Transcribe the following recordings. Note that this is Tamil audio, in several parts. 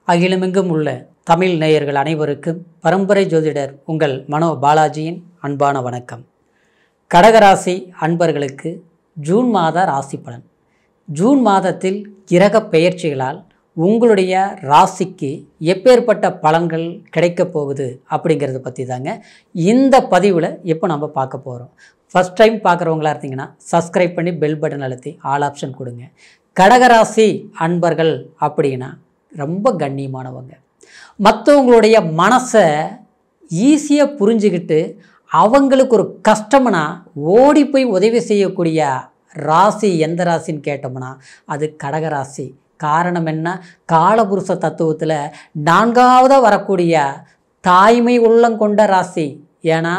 அகிலமெங்கும் உள்ள தமிழ் நேயர்கள் அனைவருக்கும் பரம்பரை ஜோதிடர் உங்கள் மனோ பாலாஜியின் அன்பான வணக்கம். கடகராசி அன்பர்களுக்கு ஜூன் மாத ராசி பலன். ஜூன் மாதத்தில் கிரக பெயர்ச்சிகளால் உங்களுடைய ராசிக்கு எப்பேற்பட்ட பலன்கள் கிடைக்கப் போகுது அப்படிங்கிறத பற்றி தாங்க இந்த பதிவில் இப்போ நம்ம பார்க்க போகிறோம். ஃபஸ்ட் டைம் பார்க்குறவங்களா இருந்தீங்கன்னா சப்ஸ்கிரைப் பண்ணி பெல் பட்டன் அழுத்தி ஆல் ஆப்ஷன் கொடுங்க. கடகராசி அன்பர்கள் அப்படின்னா ரொம்ப கண்ணியமானவங்க. மற்றவங்களுடைய மனசை ஈஸியாக புரிஞ்சுக்கிட்டு அவங்களுக்கு ஒரு கஷ்டம்னா ஓடி போய் உதவி செய்யக்கூடிய ராசி எந்த ராசின்னு கேட்டோம்னா அது கடகராசி. காரணம் என்ன? காலபுருஷ தத்துவத்தில் 4ஆவதாக வரக்கூடிய தாய்மை உள்ளங்கொண்ட ராசி. ஏன்னா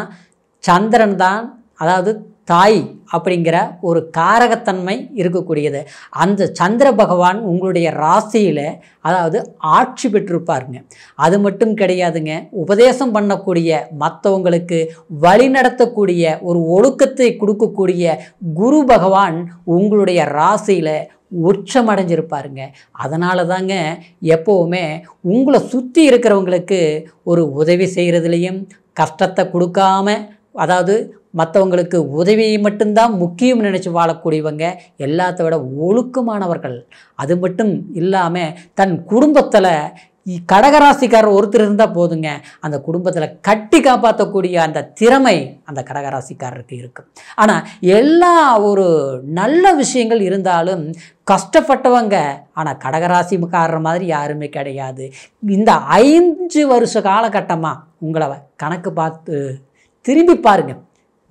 சந்திரன் தான், அதாவது தாய் அப்படிங்கிற ஒரு காரகத்தன்மை இருக்கக்கூடியது. அந்த சந்திர பகவான் உங்களுடைய ராசியில் அதாவது ஆட்சி பெற்றிருப்பாருங்க. அது மட்டும் கிடையாதுங்க, உபதேசம் பண்ணக்கூடிய மற்றவங்களுக்கு வழி நடத்தக்கூடிய ஒரு ஒழுக்கத்தை கொடுக்கக்கூடிய குரு பகவான் உங்களுடைய ராசியில் உச்சமடைஞ்சிருப்பாருங்க. அதனால தாங்க எப்போவுமே உங்களை சுற்றி இருக்கிறவங்களுக்கு ஒரு உதவி செய்கிறதுலையும் கஷ்டத்தை கொடுக்காம, அதாவது மற்றவங்களுக்கு உதவியை மட்டும்தான் முக்கியம் நினச்சி வாழக்கூடியவங்க எல்லாத்த விட ஒழுக்கமானவர்கள். அது மட்டும் இல்லாமல் தன் குடும்பத்தில் கடகராசிக்காரர் ஒருத்தர் இருந்தால் போதுங்க, அந்த குடும்பத்தில் கட்டி காப்பாற்றக்கூடிய அந்த திறமை அந்த கடகராசிக்காரருக்கு இருக்கும். ஆனால் எல்லா ஒரு நல்ல விஷயங்கள் இருந்தாலும் கஷ்டப்பட்டவங்க ஆனால் கடகராசிக்காரர் மாதிரி யாருமே கிடையாது. இந்த 5 வருஷ காலகட்டமாக உங்களை கணக்கு பார்த்து திரும்பி பாருங்கள்.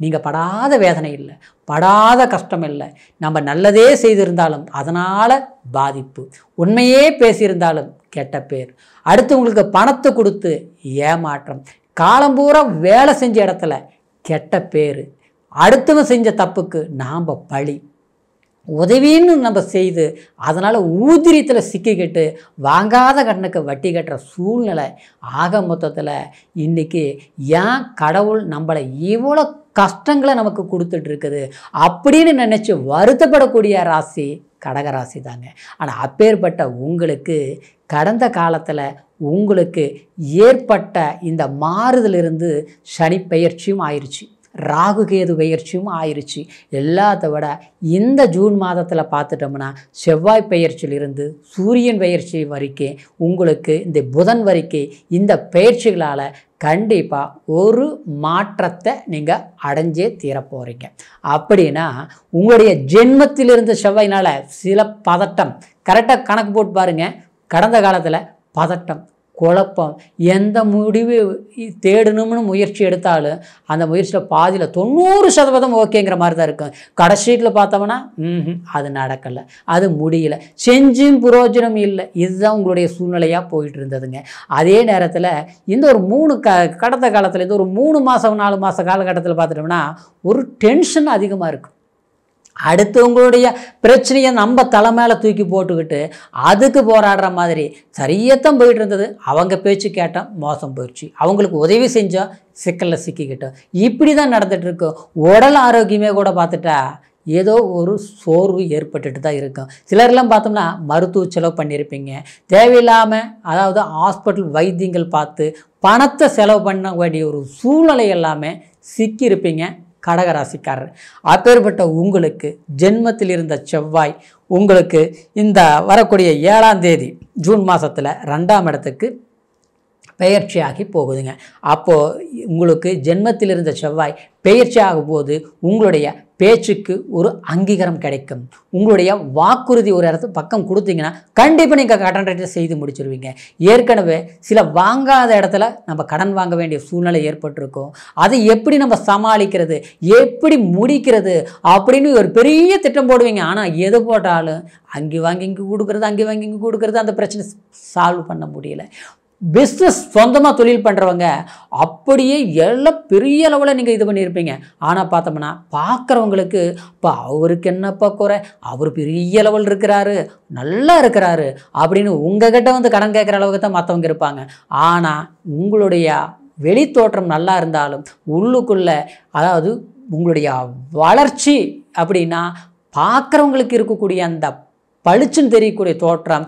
நீங்கள் படாத வேதனை இல்லை, படாத கஷ்டம் இல்லை. நம்ம நல்லதே செய்திருந்தாலும் அதனால் பாதிப்பு, உண்மையே பேசியிருந்தாலும் கெட்ட பேர், அடுத்தவங்களுக்கு பணத்தை கொடுத்து ஏமாற்றம், காலம்பூரா வேலை செஞ்ச இடத்துல கெட்ட பேர், அடுத்தவன் செஞ்ச தப்புக்கு நாம் பழி, உதவின்னு நம்ம செய்து அதனால் ஊதிரியத்தில் சிக்கிக்கிட்டு வாங்காத கடனுக்கு வட்டி கட்டுற சூழ்நிலை. ஆக மொத்தத்தில் இன்றைக்கி ஏன் கடவுள் நம்மளை இவ்வளோ கஷ்டங்களை நமக்கு கொடுத்துட்ருக்குது அப்படின்னு நினச்சி வருத்தப்படக்கூடிய ராசி கடகராசி தாங்க. ஆனால் அப்பேற்பட்ட உங்களுக்கு கடந்த காலத்தில் உங்களுக்கு ஏற்பட்ட இந்த மாறுதலிருந்து சனி பெயர்ச்சியும் ஆயிடுச்சு, ராகு கேது பெயர்ச்சியும் ஆயிடுச்சு. எல்லாத்த விட இந்த ஜூன் மாதத்தில் பார்த்துட்டோம்னா செவ்வாய் பெயர்ச்சியிலிருந்து சூரியன் பெயர்ச்சி வரைக்கும் உங்களுக்கு இந்த புதன் வரைக்கும் இந்த பெயர்ச்சிகளால் கண்டிப்பாக ஒரு மாற்றத்தை நீங்கள் அடைஞ்சே தீர போகிறீங்க. அப்படின்னா உங்களுடைய ஜென்மத்திலிருந்து செவ்வாயினால் சில பதட்டம், கரெக்டாக கணக்கு போட்டு பாருங்கள். கடந்த காலத்தில் பதட்டம், குழப்பம், எந்த முடிவு தேடணும்னு முயற்சி எடுத்தாலும் அந்த முயற்சியில் பாதியில் 90% ஓகேங்கிற மாதிரி தான் இருக்கும். கடைசியில் பார்த்தோம்னா அது நடக்கலை, அது முடியல, செஞ்சும் புரோஜனம் இல்லை. இதுதான் உங்களுடைய சூழ்நிலையாக போயிட்டு இருந்ததுங்க. அதே நேரத்தில் இந்த ஒரு கடந்த காலத்தில் இந்த ஒரு 3 மாதம் 4 மாத காலகட்டத்தில் பார்த்துட்டோம்னா ஒரு டென்ஷன் அதிகமாக இருக்கும். அடுத்தவங்களுடைய பிரச்சனையை நம்ம தலை மேலே தூக்கி போட்டுக்கிட்டு அதுக்கு போராடுற மாதிரி சரியத்தான் போயிட்டு இருந்தது. அவங்க பேச்சு கேட்டால் மோசம் போயிடுச்சு, அவங்களுக்கு உதவி செஞ்சால் சிக்கலில் சிக்கிக்கிட்டோம். இப்படி தான் நடந்துகிட்ருக்கோம். உடல் ஆரோக்கியமே கூட பார்த்துட்டா ஏதோ ஒரு சோர்வு ஏற்பட்டுட்டு தான் இருக்கும். சிலர்லாம் பார்த்தோம்னா மருத்துவ செலவு பண்ணியிருப்பீங்க, தேவையில்லாமல் அதாவது ஹாஸ்பிட்டல் வைத்தியங்கள் பார்த்து பணத்தை செலவு பண்ண வேண்டிய ஒரு சூழ்நிலை எல்லாமே சிக்கியிருப்பீங்க கடகராசிக்காரர். அப்பேற்பட்ட உங்களுக்கு ஜென்மத்தில் இருந்த செவ்வாய் உங்களுக்கு இந்த வரக்கூடிய 7ஆம் தேதி ஜூன் மாதத்தில் 2ஆம் இடத்துக்கு பெயர்ச்சியாகி போகுதுங்க. அப்போது உங்களுக்கு ஜென்மத்தில் இருந்த செவ்வாய் பெயர்ச்சி ஆகும்போது உங்களுடைய பேச்சுக்கு ஒரு அங்கீகாரம் கிடைக்கும். உங்களுடைய வாக்குறுதி ஒரு இடத்து பக்கம் கொடுத்தீங்கன்னா கண்டிப்பாக நீங்கள் கடன் ரேட்டை செய்து முடிச்சிருவீங்க. ஏற்கனவே சில வாங்காத இடத்துல நம்ம கடன் வாங்க வேண்டிய சூழ்நிலை ஏற்பட்டிருக்கும். அதை எப்படி நம்ம சமாளிக்கிறது, எப்படி முடிக்கிறது அப்படின்னு ஒரு பெரிய திட்டம் போடுவீங்க. ஆனால் எது போட்டாலும் அங்கே வாங்கி இங்கே கொடுக்குறது, அங்கே வாங்கி இங்கே கொடுக்குறது, அந்த பிரச்சனை சால்வ் பண்ண முடியல. பிஸ்னஸ் சொந்தமாக தொழில் பண்ணுறவங்க அப்படியே எல்லாம் பெரிய அளவில் நீங்கள் இது பண்ணியிருப்பீங்க. ஆனால் பார்த்தோம்னா பார்க்குறவங்களுக்கு இப்போ அவருக்கு என்னப்பா குறை, அவர் பெரிய லெவல் இருக்கிறாரு, நல்லா இருக்கிறாரு அப்படின்னு உங்ககிட்ட வந்து கடன் கேட்குற அளவுக்கு தான் மற்றவங்க இருப்பாங்க. ஆனால் உங்களுடைய வெளி தோற்றம் நல்லா இருந்தாலும் உள்ளுக்குள்ளே, அதாவது உங்களுடைய வளர்ச்சி அப்படின்னா பார்க்குறவங்களுக்கு இருக்கக்கூடிய அந்த பளிச்சுன்னு தெரியக்கூடிய தோற்றம்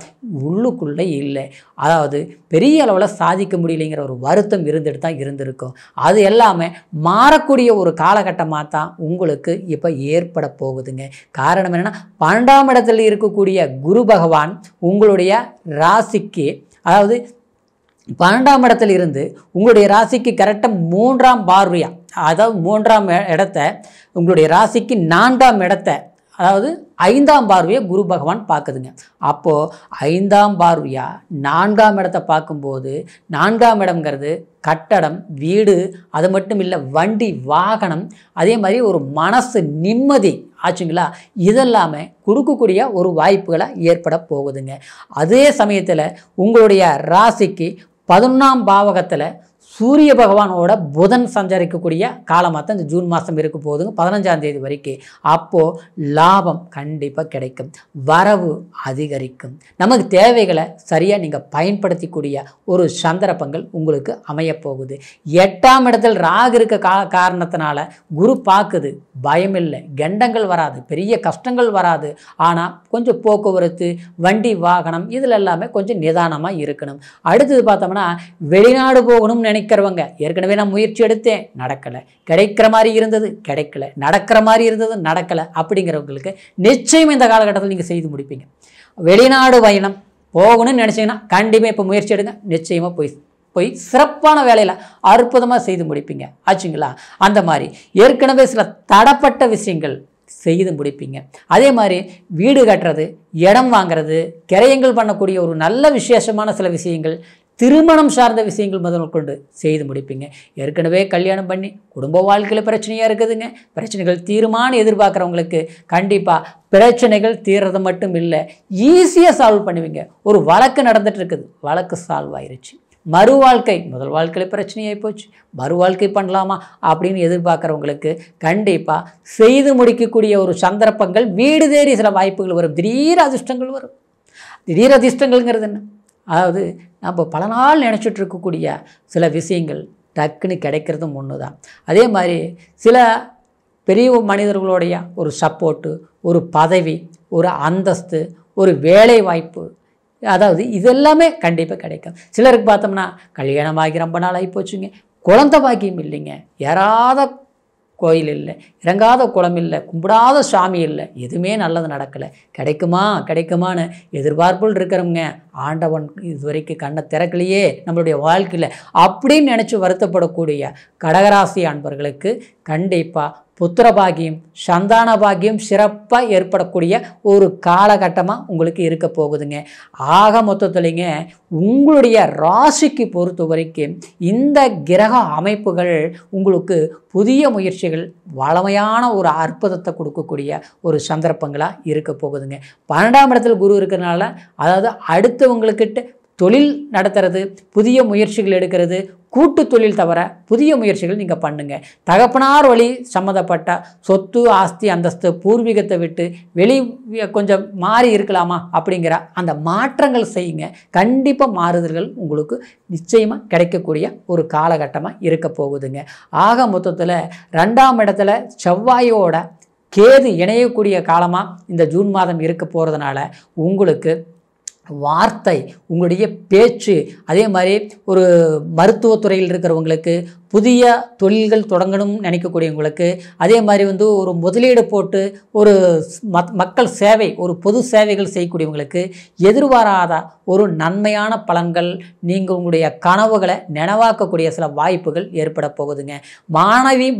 உள்ளுக்குள்ளே இல்லை. அதாவது பெரிய அளவில் சாதிக்க முடியலைங்கிற ஒரு வருத்தம் இருந்துட்டு தான் இருந்திருக்கும். அது எல்லாமே மாறக்கூடிய ஒரு காலகட்டமாக தான் உங்களுக்கு இப்போ ஏற்பட போகுதுங்க. காரணம் என்னென்னா 12ஆம் இடத்தில் இருக்கக்கூடிய குரு பகவான் உங்களுடைய ராசிக்கு, அதாவது 12ஆம் இடத்துல இருந்து உங்களுடைய ராசிக்கு கரெக்டாக 3ஆம் பார்வையா, அதாவது 3ஆம் இடத்த உங்களுடைய ராசிக்கு 4ஆம் இடத்த, அதாவது 5ஆம் பார்வையை குரு பகவான் பார்க்குதுங்க. அப்போது 5ஆம் பார்வையா 4ஆம் இடத்தை பார்க்கும்போது 4ஆம் இடம்ங்கிறது கட்டடம், வீடு, அது மட்டும் இல்லை வண்டி, வாகனம், அதே மாதிரி ஒரு மனசு நிம்மதி ஆச்சுங்களா, இதெல்லாமே கொடுக்கக்கூடிய ஒரு வாய்ப்புகளை ஏற்பட போகுதுங்க. அதே சமயத்தில் உங்களுடைய ராசிக்கு 11ஆம் பாவகத்தில் சூரிய பகவானோட புதன் சஞ்சரிக்கக்கூடிய காலமாக தான் இந்த ஜூன் மாதம் இருக்க போகுதுங்க, 15ஆம் தேதி வரைக்கும். அப்போது லாபம் கண்டிப்பாக கிடைக்கும், வரவு அதிகரிக்கும், நமக்கு தேவைகளை சரியாக நீங்கள் பயன்படுத்திக்கூடிய ஒரு சந்தர்ப்பங்கள் உங்களுக்கு அமையப்போகுது. 8ஆம் இடத்தில் ராகு இருக்க காரணத்தினால குரு பார்க்குது, பயம் இல்லை, கண்டங்கள் வராது, பெரிய கஷ்டங்கள் வராது. ஆனால் கொஞ்சம் போக்குவரத்து, வண்டி, வாகனம் இதில் எல்லாமே கொஞ்சம் நிதானமாக இருக்கணும். அடுத்தது பார்த்தோம்னா வெளிநாடு போகணும்னு நினைக்கிறவங்க, ஏற்கனவே நான் முயற்சி எடுத்தேன், நடக்கலை, கிடைக்கிற மாதிரி இருந்தது கிடைக்கல, நடக்கிற மாதிரி இருந்தது நடக்கலை, அப்படிங்கிறவங்களுக்கு நிச்சயம் இந்த காலகட்டத்தில் நீங்கள் செய்து முடிப்பீங்க. வெளிநாடு பயணம் போகணும்னு நினச்சிங்கன்னா கண்டிப்பாக இப்போ முயற்சி எடுங்க, நிச்சயமாக போய் சிறப்பான வேலையில் அற்புதமாக செய்து முடிப்பீங்க ஆச்சுங்களா. அந்த மாதிரி ஏற்கனவே சில தடப்பட்ட விஷயங்கள் செய்து முடிப்பீங்க. அதே மாதிரி வீடு கட்டுறது, இடம் வாங்கிறது, கிரயங்கள் பண்ணக்கூடிய ஒரு நல்ல விசேஷமான சில விஷயங்கள், திருமணம் சார்ந்த விஷயங்கள் முதல் கொண்டு செய்து முடிப்பீங்க. ஏற்கனவே கல்யாணம் பண்ணி குடும்ப வாழ்க்கையில் பிரச்சனையாக இருக்குதுங்க, பிரச்சனைகள் தீருமானு எதிர்பார்க்குறவங்களுக்கு கண்டிப்பாக பிரச்சனைகள் தீர்றது மட்டும் இல்லை, ஈஸியாக சால்வ் பண்ணுவீங்க. ஒரு வழக்கு நடந்துட்டு இருக்குது, வழக்கு சால்வ் ஆயிருச்சு. மறு வாழ்க்கை, முதல் வாழ்க்கையில் பிரச்சனையாகி போச்சு, மறு வாழ்க்கை பண்ணலாமா அப்படின்னு எதிர்பார்க்குறவங்களுக்கு கண்டிப்பாக செய்து முடிக்கக்கூடிய ஒரு சந்தர்ப்பங்கள், வீடு தேடி சில வாய்ப்புகள் வரும், திடீர் அதிர்ஷ்டங்கள் வரும். திடீர் அதிர்ஷ்டங்கள்ங்கிறது என்ன, அதாவது நம்ம பல நாள் நினச்சிட்டு இருக்கக்கூடிய சில விஷயங்கள் டக்குன்னு கிடைக்கிறதும் ஒன்று தான். அதே மாதிரி சில பெரிய மனிதர்களுடைய ஒரு சப்போர்ட்டு, ஒரு பதவி, ஒரு அந்தஸ்து, ஒரு வேலை வாய்ப்பு, அதாவது இதெல்லாமே கண்டிப்பாக கிடைக்கும். சிலருக்கு பார்த்தோம்னா கல்யாணமாகி ரொம்ப நாள் ஆகி போச்சுங்க, குழந்தை பாக்கியம் இல்லைங்க, ஏறாத கோயில் இல்லை, இறங்காத குளம் இல்லை, கும்பிடாத சாமி இல்லை, எதுவுமே நல்லது நடக்கலை, கிடைக்குமான்னு எதிர்பார்ப்புகள் இருக்கிறவங்க ஆண்டவன் இது வரைக்கும் கண்ணை திறக்கலையே நம்மளுடைய வாழ்க்கையில் அப்படின்னு நினச்சி வருத்தப்படக்கூடிய கடகராசி அன்பர்களுக்கு கண்டிப்பாக புத்திர பாக்கியம், சந்தான பாக்கியம் சிறப்பாக ஏற்படக்கூடிய ஒரு காலகட்டமாக உங்களுக்கு இருக்க போகுதுங்க. ஆக மொத்தத்துலேங்க உங்களுடைய ராசிக்கு பொறுத்த வரைக்கும் இந்த கிரக அமைப்புகள் உங்களுக்கு புதிய முயற்சிகள், வளமையான ஒரு அற்புதத்தை கொடுக்கக்கூடிய ஒரு சந்தர்ப்பங்களாக இருக்க போகுதுங்க. 12ஆம் இடத்துல குரு இருக்கிறதுனால, அதாவது அடுத்தவங்களுக்கிட்ட தொழில் நடத்துறது, புதிய முயற்சிகள் எடுக்கிறது, கூட்டு தொழில் தவிர புதிய முயற்சிகள் நீங்கள் பண்ணுங்கள். தகப்பனார் வழி சம்மந்தப்பட்ட சொத்து, ஆஸ்தி, அந்தஸ்து, பூர்வீகத்தை விட்டு கொஞ்சம் மாறி இருக்கலாமா அப்படிங்கிற அந்த மாற்றங்கள் செய்யுங்க. கண்டிப்பாக மாறுதல்கள் உங்களுக்கு நிச்சயமாக கிடைக்கக்கூடிய ஒரு காலகட்டமாக இருக்க போகுதுங்க. ஆக மொத்தத்தில் 2ஆம் இடத்துல செவ்வாயோட கேது இணையக்கூடிய காலமாக இந்த ஜூன் மாதம் இருக்க போகிறதுனால உங்களுக்கு வார்த்தை, உங்களுடைய பேச்சு, அதே மாதிரி ஒரு மருத்துவத்துறையில் இருக்கிறவங்களுக்கு, புதிய தொழில்கள் தொடங்கணும்னு நினைக்கக்கூடியவங்களுக்கு, அதே மாதிரி ஒரு முதலீடு போட்டு ஒரு மக்கள் சேவை, ஒரு பொது சேவைகள் செய்யக்கூடியவங்களுக்கு எதிர்பாராத ஒரு நன்மையான பலன்கள், நீங்கள் உங்களுடைய கனவுகளை நினைவாக்கக்கூடிய சில வாய்ப்புகள் ஏற்பட போகுதுங்க.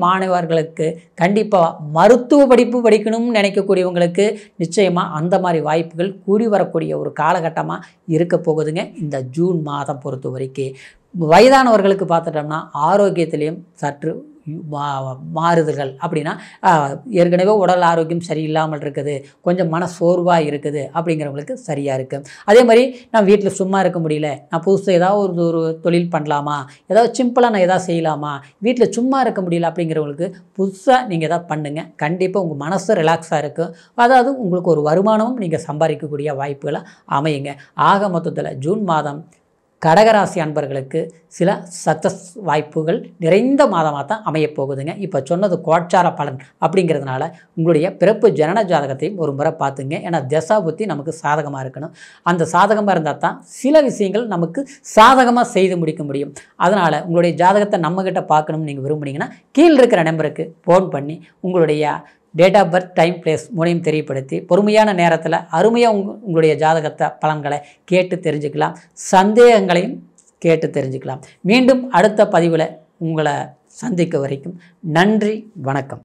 மாணவர்களுக்கு கண்டிப்பாக மருத்துவ படிப்பு படிக்கணும்னு நினைக்கக்கூடியவங்களுக்கு நிச்சயமாக அந்த மாதிரி வாய்ப்புகள் கூடி வரக்கூடிய ஒரு காலகட்டமாக இருக்க போகுதுங்க இந்த ஜூன் மாதம் பொறுத்த வரைக்கும். வயதானவர்களுக்கு பார்த்துட்டோம்னா ஆரோக்கியத்திலையும் சற்று மாறுதல்கள், அப்படின்னா ஏற்கனவே உடல் ஆரோக்கியம் சரியில்லாமல் இருக்குது, கொஞ்சம் மன சோர்வாக இருக்குது அப்படிங்கிறவங்களுக்கு சரியாக இருக்குது. அதே மாதிரி நான் வீட்டில் சும்மா இருக்க முடியல, நான் புதுசாக ஏதாவது ஒரு தொழில் பண்ணலாமா, ஏதாவது சிம்பிளாக நான் எதாவது செய்யலாமா, வீட்டில் சும்மா இருக்க முடியல அப்படிங்கிறவங்களுக்கு புதுசாக நீங்கள் எதாவது பண்ணுங்கள். கண்டிப்பாக உங்கள் மனசு ரிலாக்ஸாக இருக்கும், அதாவது உங்களுக்கு ஒரு வருமானமும் நீங்கள் சம்பாதிக்கக்கூடிய வாய்ப்புகளை அமையுங்க. ஆக மொத்தத்தில் ஜூன் மாதம் கடகராசி அன்பர்களுக்கு சில சக்ஸஸ் வாய்ப்புகள் நிறைந்த மாதமாக தான் அமையப் போகுதுங்க. இப்போ சொன்னது கோட்சார பலன் அப்படிங்கிறதுனால உங்களுடைய பிறப்பு ஜனன ஜாதகத்தையும் ஒரு முறை பார்த்துங்க. ஏன்னா தசா புத்தி நமக்கு சாதகமாக இருக்கணும். அந்த சாதகமாக இருந்தால் தான் சில விஷயங்கள் நமக்கு சாதகமாக செய்து முடிக்க முடியும். அதனால் உங்களுடைய ஜாதகத்தை நம்மக்கிட்ட பார்க்கணும்னு நீங்கள் விரும்புனீங்கன்னா கீழே இருக்கிற நம்பருக்கு ஃபோன் பண்ணி உங்களுடைய date of birth, time, place மூணையும் தெரியப்படுத்தி பொறுமையான நேரத்தில் அருமையாக உங்களுடைய ஜாதகத்தை பலன்களை கேட்டு தெரிஞ்சுக்கலாம். சந்தேகங்களையும் கேட்டு தெரிஞ்சுக்கலாம். மீண்டும் அடுத்த பதிவில் உங்களை சந்திக்க வரைக்கும் நன்றி, வணக்கம்.